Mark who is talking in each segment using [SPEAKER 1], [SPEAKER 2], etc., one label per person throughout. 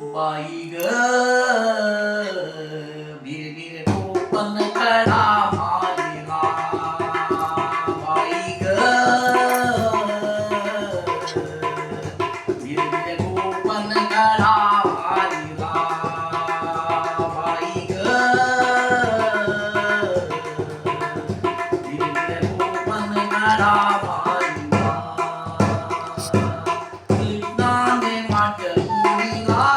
[SPEAKER 1] बाई ग भिरभिर कोकण कडा मारिला बाई ग भिरभिर कोकण कडा मारिला बाई ग भिरभिर कोकण कडा मारिला कृष्णाने माट उडीला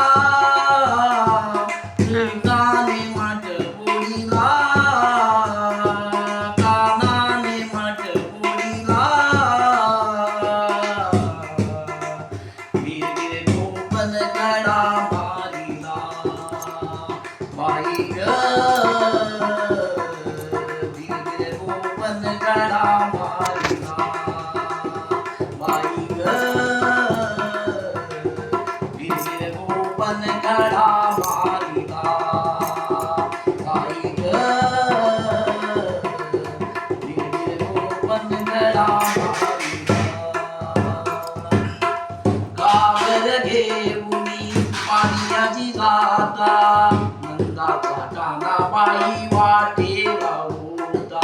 [SPEAKER 1] कृष्णाने माट उडीला कानाने माट उडीला वीर गोपन कडा मारिला बाई ग वीर गोपन कडा मारिला बाई ग वीर गोपन कडा मारिला बाई ग वीर गोपन कडा मारिला कावर घेऊनी पाण्याची जाता नंदाचा काना बाई वाटेला होता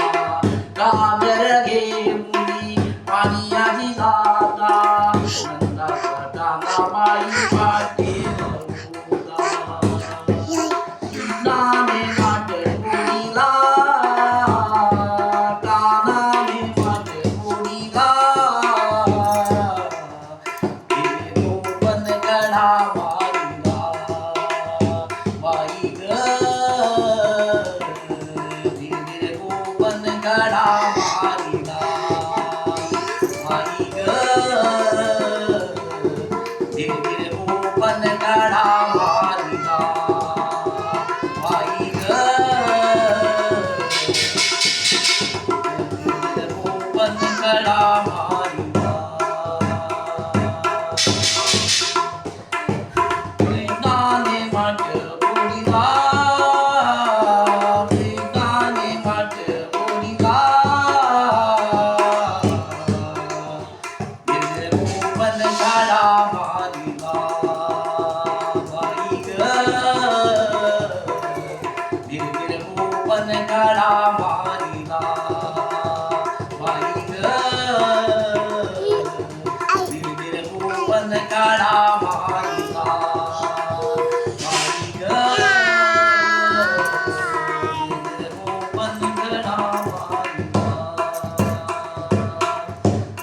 [SPEAKER 1] कावर घेऊनी पाण्याची जाता नंदाचा काना बाई वाटेला होता कृष्णाने माट उडीला कानाने माट उडीला वीर गोपन कडा मारिला बाई ग वीर गोपन कडा मारिला बाई ग वीर गोपन कडा मारिला बाई ग वीर गोपन कडा मारिला कृष्णाने माट उडीला कृष्णाने माट उडीला वीर गोपन कडा मारिला बाई ग वीर गोपन कडा मारिला बाई ग वीर गोपन कडा मारिला बाई ग वीर गोपन कडा मारिला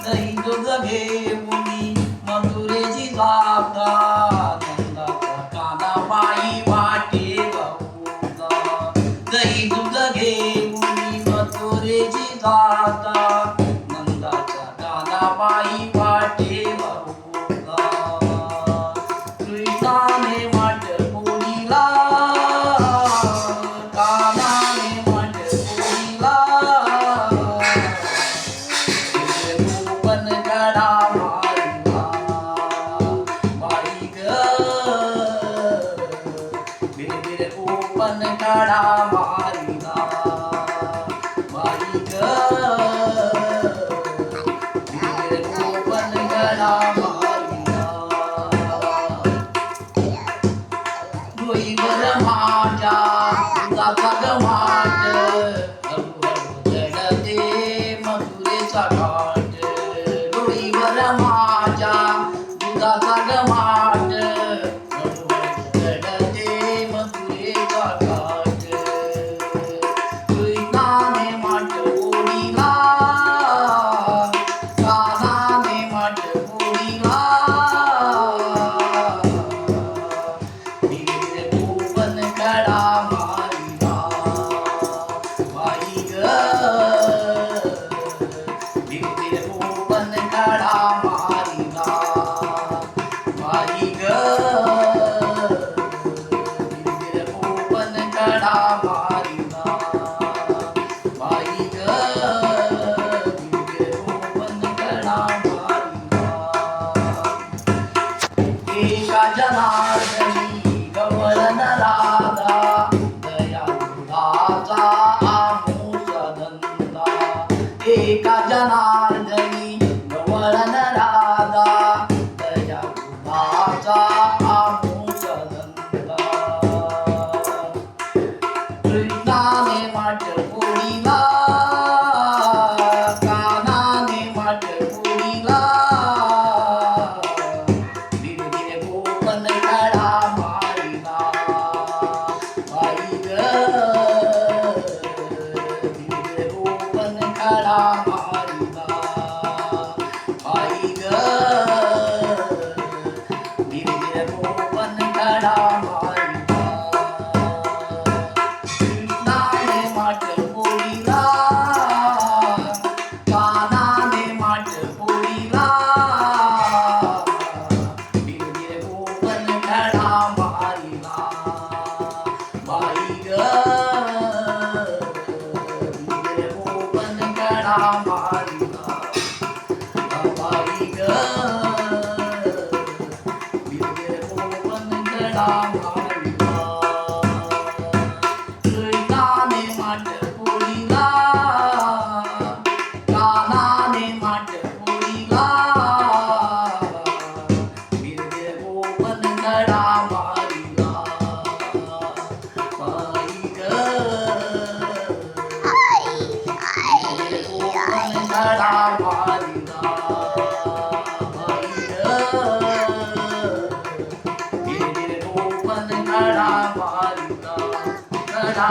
[SPEAKER 1] दही दूध घेऊनी मथुरेची जाता नंदाचा काना बाई वाटेला होता दही दूध घेऊनी मथुरेची जाता नंदाचा काना बाई वाटेला होता कृष्णाने माट उडीला कानाने माट उडीला वीर गोपन कडा मारिला बाई ग वीर गोपन कडा मारिला बाई ग वीर गोपन कडा मारिला डोईवर माझ्या दुधाचा गमाट हळूहळू चढते मथुरेचा घाट डोईवर माझ्या दुधाचा गमाट हळूहळू चढते मथुरेचा घाट कृष्णाने माट उडीला कानाने माट उडीला वीर गोपन कडा मारिला बाई ग वीर गोपन कडा मारिला बाई ग वीर गोपन कडा मारिला बाई ग वीर गोपन कडा मारिला एका जनार्दनी गवळण राधा दया दुधाचा आमोस धंदा एका जनार्दनी गवळण राधा दया दुधाचा आमोस धंदा नडा मारिला कृष्णाने माठ पोळीला कानाने माठ पोळीला बिरबिर गोपन नडा मारिला बाई ग बिरबिर गोपन नडा मारिला बाई ग बिरबिर गोपन नडा मारिला नडा